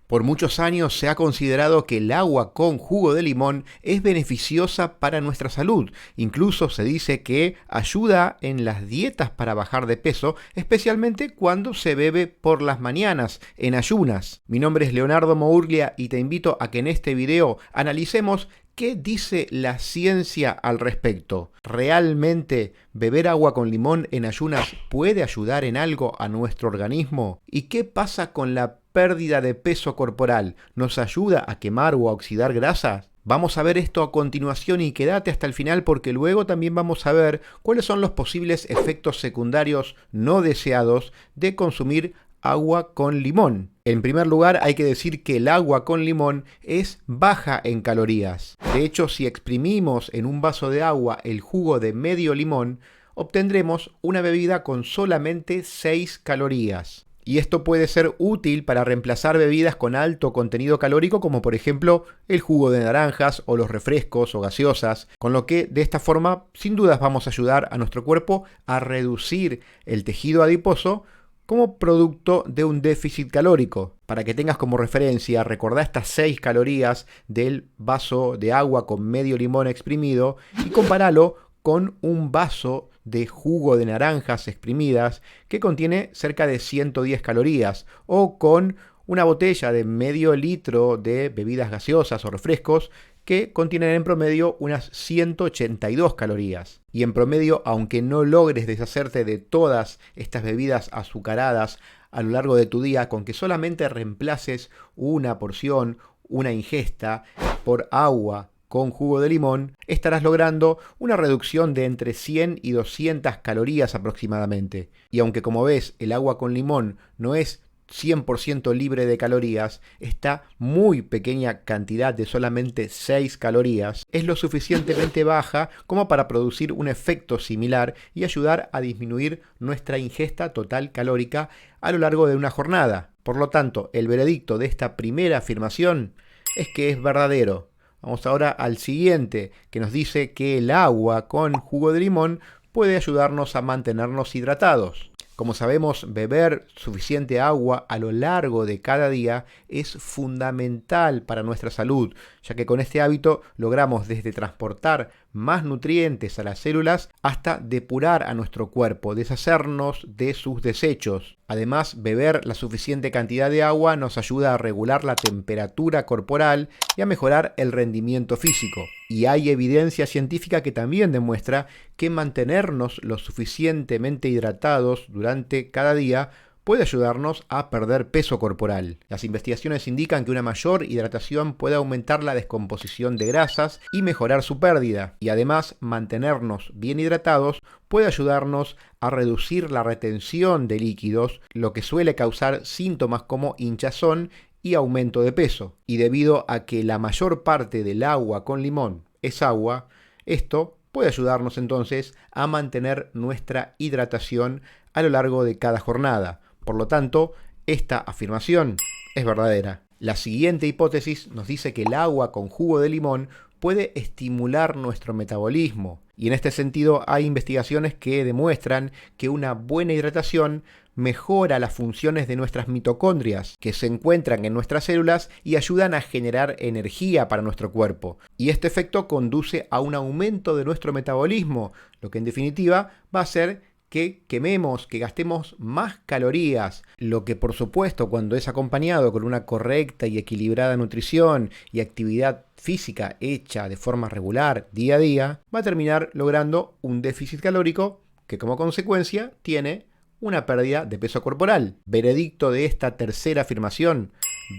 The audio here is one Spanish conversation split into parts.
Por muchos años se ha considerado que el agua con jugo de limón es beneficiosa para nuestra salud. Incluso se dice que ayuda en las dietas para bajar de peso, especialmente cuando se bebe por las mañanas, en ayunas. Mi nombre es Leonardo Mourlia y te invito a que en este video analicemos ¿qué dice la ciencia al respecto? ¿Realmente beber agua con limón en ayunas puede ayudar en algo a nuestro organismo? ¿Y qué pasa con la pérdida de peso corporal? ¿Nos ayuda a quemar o a oxidar grasas? Vamos a ver esto a continuación y quédate hasta el final porque luego también vamos a ver cuáles son los posibles efectos secundarios no deseados de consumir agua con limón. En primer lugar, hay que decir que el agua con limón es baja en calorías. De hecho, si exprimimos en un vaso de agua el jugo de medio limón, obtendremos una bebida con solamente 6 calorías. Y esto puede ser útil para reemplazar bebidas con alto contenido calórico, como por ejemplo el jugo de naranjas o los refrescos o gaseosas, con lo que de esta forma sin dudas vamos a ayudar a nuestro cuerpo a reducir el tejido adiposo como producto de un déficit calórico. Para que tengas como referencia, recordá estas 6 calorías del vaso de agua con medio limón exprimido y compáralo con un vaso de jugo de naranjas exprimidas que contiene cerca de 110 calorías o con una botella de medio litro de bebidas gaseosas o refrescos que contienen en promedio unas 182 calorías. Y en promedio, aunque no logres deshacerte de todas estas bebidas azucaradas a lo largo de tu día, con que solamente reemplaces una porción, una ingesta por agua con jugo de limón, estarás logrando una reducción de entre 100 y 200 calorías aproximadamente. Y aunque como ves, el agua con limón no es 100% libre de calorías, esta muy pequeña cantidad de solamente 6 calorías es lo suficientemente baja como para producir un efecto similar y ayudar a disminuir nuestra ingesta total calórica a lo largo de una jornada. Por lo tanto, el veredicto de esta primera afirmación es que es verdadero. Vamos ahora al siguiente, que nos dice que el agua con jugo de limón puede ayudarnos a mantenernos hidratados. Como sabemos, beber suficiente agua a lo largo de cada día es fundamental para nuestra salud, ya que con este hábito logramos desde transportar más nutrientes a las células hasta depurar a nuestro cuerpo, deshacernos de sus desechos. Además, beber la suficiente cantidad de agua nos ayuda a regular la temperatura corporal y a mejorar el rendimiento físico. Y hay evidencia científica que también demuestra que mantenernos lo suficientemente hidratados durante cada día puede ayudarnos a perder peso corporal. Las investigaciones indican que una mayor hidratación puede aumentar la descomposición de grasas y mejorar su pérdida. Y además, mantenernos bien hidratados puede ayudarnos a reducir la retención de líquidos, lo que suele causar síntomas como hinchazón y aumento de peso. Y debido a que la mayor parte del agua con limón es agua, esto puede ayudarnos entonces a mantener nuestra hidratación a lo largo de cada jornada. Por lo tanto, esta afirmación es verdadera. La siguiente hipótesis nos dice que el agua con jugo de limón puede estimular nuestro metabolismo. Y en este sentido hay investigaciones que demuestran que una buena hidratación mejora las funciones de nuestras mitocondrias, que se encuentran en nuestras células y ayudan a generar energía para nuestro cuerpo. Y este efecto conduce a un aumento de nuestro metabolismo, lo que en definitiva va a hacer que quememos, que gastemos más calorías, lo que por supuesto cuando es acompañado con una correcta y equilibrada nutrición y actividad física hecha de forma regular día a día, va a terminar logrando un déficit calórico que como consecuencia tiene una pérdida de peso corporal. Veredicto de esta tercera afirmación,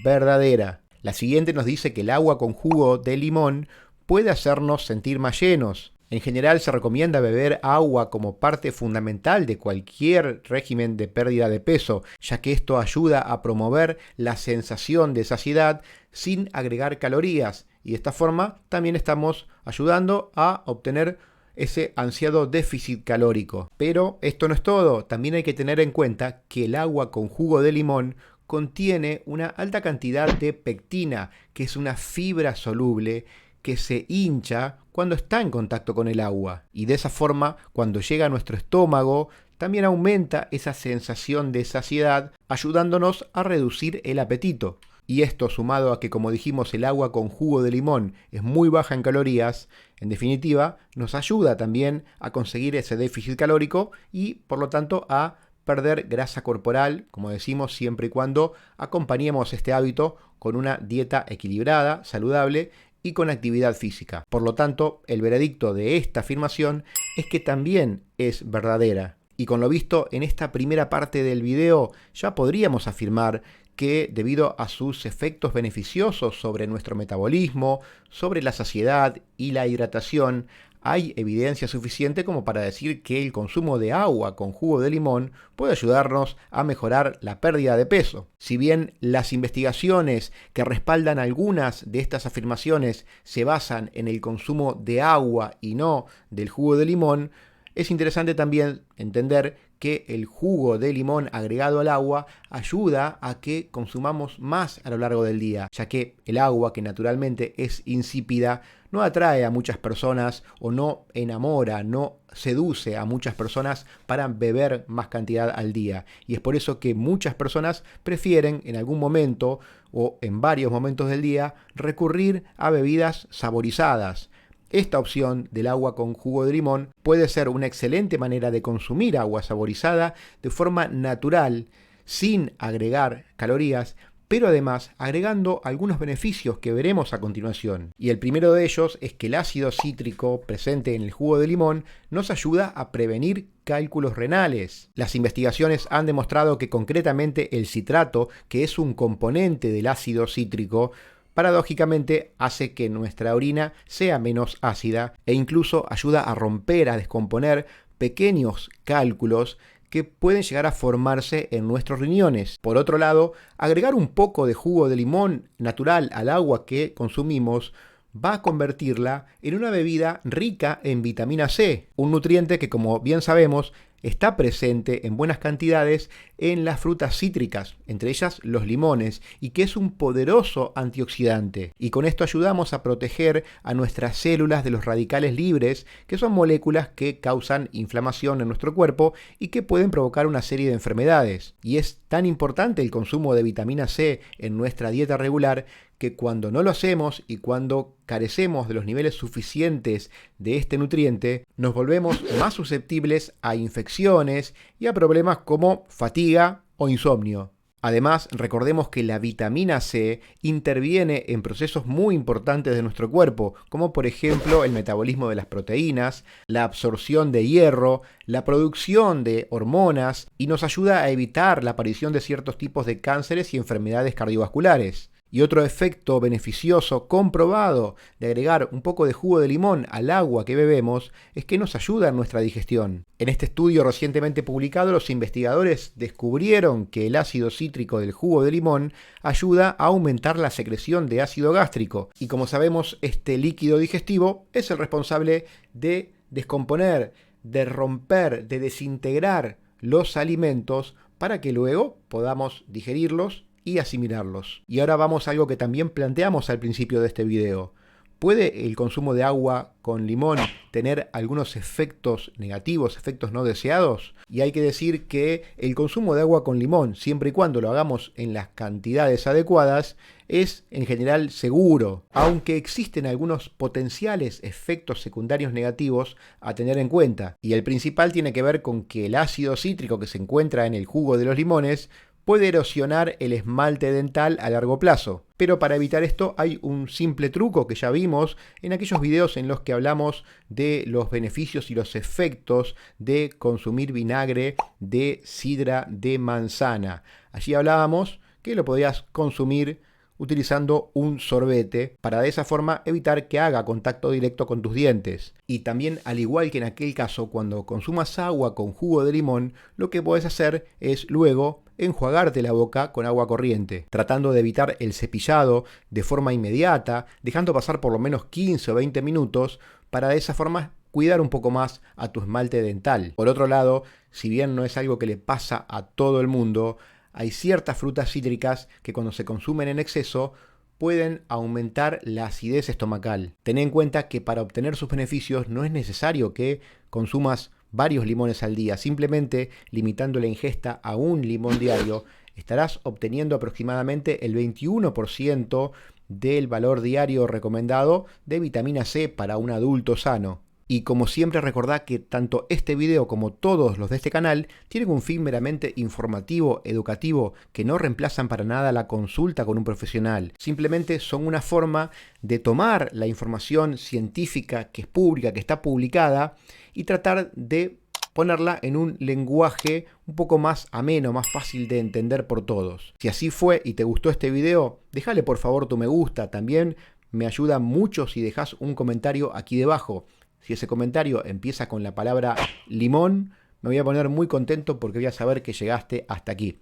verdadera. La siguiente nos dice que el agua con jugo de limón puede hacernos sentir más llenos. En general se recomienda beber agua como parte fundamental de cualquier régimen de pérdida de peso, ya que esto ayuda a promover la sensación de saciedad sin agregar calorías y de esta forma también estamos ayudando a obtener ese ansiado déficit calórico. Pero esto no es todo, también hay que tener en cuenta que el agua con jugo de limón contiene una alta cantidad de pectina, que es una fibra soluble que se hincha cuando está en contacto con el agua. Y de esa forma, cuando llega a nuestro estómago, también aumenta esa sensación de saciedad, ayudándonos a reducir el apetito. Y esto, sumado a que, como dijimos, el agua con jugo de limón es muy baja en calorías, en definitiva, nos ayuda también a conseguir ese déficit calórico y, por lo tanto, a perder grasa corporal, como decimos, siempre y cuando acompañemos este hábito con una dieta equilibrada, saludable y con actividad física. Por lo tanto, el veredicto de esta afirmación es que también es verdadera. Y con lo visto en esta primera parte del video, ya podríamos afirmar que debido a sus efectos beneficiosos sobre nuestro metabolismo, sobre la saciedad y la hidratación, hay evidencia suficiente como para decir que el consumo de agua con jugo de limón puede ayudarnos a mejorar la pérdida de peso. Si bien las investigaciones que respaldan algunas de estas afirmaciones se basan en el consumo de agua y no del jugo de limón, es interesante también entender que el jugo de limón agregado al agua ayuda a que consumamos más a lo largo del día, ya que el agua, que naturalmente es insípida, no atrae a muchas personas o no enamora, no seduce a muchas personas para beber más cantidad al día. Y es por eso que muchas personas prefieren en algún momento o en varios momentos del día recurrir a bebidas saborizadas. Esta opción del agua con jugo de limón puede ser una excelente manera de consumir agua saborizada de forma natural, sin agregar calorías, pero además agregando algunos beneficios que veremos a continuación. Y el primero de ellos es que el ácido cítrico presente en el jugo de limón nos ayuda a prevenir cálculos renales. Las investigaciones han demostrado que concretamente el citrato, que es un componente del ácido cítrico, paradójicamente hace que nuestra orina sea menos ácida e incluso ayuda a romper, a descomponer pequeños cálculos que pueden llegar a formarse en nuestros riñones. Por otro lado, agregar un poco de jugo de limón natural al agua que consumimos va a convertirla en una bebida rica en vitamina C, un nutriente que, como bien sabemos, está presente en buenas cantidades en las frutas cítricas, entre ellas los limones, y que es un poderoso antioxidante. Y con esto ayudamos a proteger a nuestras células de los radicales libres, que son moléculas que causan inflamación en nuestro cuerpo y que pueden provocar una serie de enfermedades. Y es tan importante el consumo de vitamina C en nuestra dieta regular que cuando no lo hacemos y cuando carecemos de los niveles suficientes de este nutriente, nos volvemos más susceptibles a infecciones y a problemas como fatiga o insomnio. Además, recordemos que la vitamina C interviene en procesos muy importantes de nuestro cuerpo, como por ejemplo el metabolismo de las proteínas, la absorción de hierro, la producción de hormonas y nos ayuda a evitar la aparición de ciertos tipos de cánceres y enfermedades cardiovasculares. Y otro efecto beneficioso comprobado de agregar un poco de jugo de limón al agua que bebemos es que nos ayuda en nuestra digestión. En este estudio recientemente publicado, los investigadores descubrieron que el ácido cítrico del jugo de limón ayuda a aumentar la secreción de ácido gástrico. Y como sabemos, este líquido digestivo es el responsable de descomponer, de romper, de desintegrar los alimentos para que luego podamos digerirlos y asimilarlos. Y ahora vamos a algo que también planteamos al principio de este video. ¿Puede el consumo de agua con limón tener algunos efectos negativos, efectos no deseados? Y hay que decir que el consumo de agua con limón, siempre y cuando lo hagamos en las cantidades adecuadas, es en general seguro, aunque existen algunos potenciales efectos secundarios negativos a tener en cuenta. Y el principal tiene que ver con que el ácido cítrico que se encuentra en el jugo de los limones puede erosionar el esmalte dental a largo plazo. Pero para evitar esto hay un simple truco que ya vimos en aquellos videos en los que hablamos de los beneficios y los efectos de consumir vinagre de sidra de manzana. Allí hablábamos que lo podías consumir utilizando un sorbete para de esa forma evitar que haga contacto directo con tus dientes. Y también, al igual que en aquel caso, cuando consumas agua con jugo de limón, lo que puedes hacer es luego enjuagarte la boca con agua corriente, tratando de evitar el cepillado de forma inmediata, dejando pasar por lo menos 15 o 20 minutos para de esa forma cuidar un poco más a tu esmalte dental. Por otro lado, si bien no es algo que le pasa a todo el mundo, hay ciertas frutas cítricas que cuando se consumen en exceso pueden aumentar la acidez estomacal. Ten en cuenta que para obtener sus beneficios no es necesario que consumas varios limones al día. Simplemente limitando la ingesta a un limón diario estarás obteniendo aproximadamente el 21% del valor diario recomendado de vitamina C para un adulto sano. Y como siempre, recordá que tanto este video como todos los de este canal tienen un fin meramente informativo, educativo, que no reemplazan para nada la consulta con un profesional. Simplemente son una forma de tomar la información científica que es pública, que está publicada, y tratar de ponerla en un lenguaje un poco más ameno, más fácil de entender por todos. Si así fue y te gustó este video, déjale por favor tu me gusta. También me ayuda mucho si dejas un comentario aquí debajo. Si ese comentario empieza con la palabra limón, me voy a poner muy contento porque voy a saber que llegaste hasta aquí.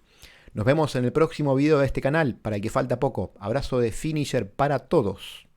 Nos vemos en el próximo video de este canal, para el que falta poco. Abrazo de Finisher para todos.